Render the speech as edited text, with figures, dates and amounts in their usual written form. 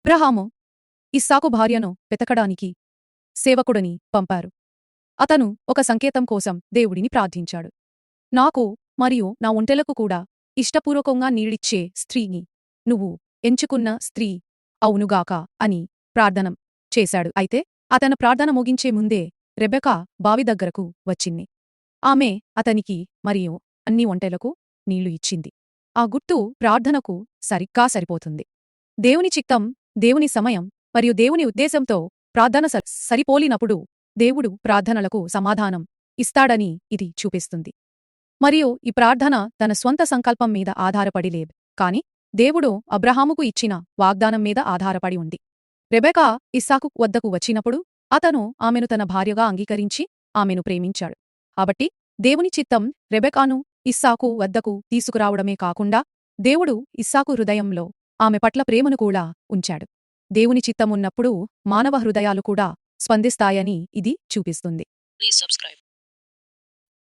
అబ్రహాము ఇస్సాకు భార్యను వెతకడానికి సేవకుడిని పంపారు. అతను ఒక సంకేతం కోసం దేవుడిని ప్రార్థించాడు. నాకు మరియు నా ఒంటెలకు కూడా ఇష్టపూర్వకంగా నీళ్ళిచ్చే స్త్రీని నువ్వు ఎంచుకున్న స్త్రీ అవునుగాక అని ప్రార్థనం చేశాడు. అయితే అతన ప్రార్థన ముగించే ముందే రెబెకా బావి దగ్గరకు వచ్చింది. ఆమె అతనికి మరియు అన్ని ఒంటెలకు నీళ్లు ఇచ్చింది. ఆ గుర్తు ప్రార్థనకు సరిగ్గా సరిపోతుంది. దేవుని చిత్తం, దేవుని సమయం మరియు దేవుని ఉద్దేశంతో ప్రార్థన సరిపోలినప్పుడు దేవుడు ప్రార్థనలకు సమాధానం ఇస్తాడని ఇది చూపిస్తుంది. మరియు ఈ ప్రార్థన తన స్వంత సంకల్పం మీద ఆధారపడి లేదు, కాని దేవుడు అబ్రహాముకు ఇచ్చిన వాగ్దానం మీద ఆధారపడి ఉంది. రెబెకా ఇస్సాకు వద్దకు వచ్చినప్పుడు అతను ఆమెను తన భార్యగా అంగీకరించి ఆమెను ప్రేమించాడు. కాబట్టి దేవుని చిత్తం రెబెకాను ఇస్సాకు వద్దకు తీసుకురావడమే కాకుండా దేవుడు ఇస్సాకు హృదయంలో ఆమె పట్ల ప్రేమను కూడా ఉంచాడు. దేవుని చిత్తమున్నప్పుడు మానవ హృదయాలు కూడా స్పందిస్తాయని ఇది చూపిస్తుంది. Please subscribe.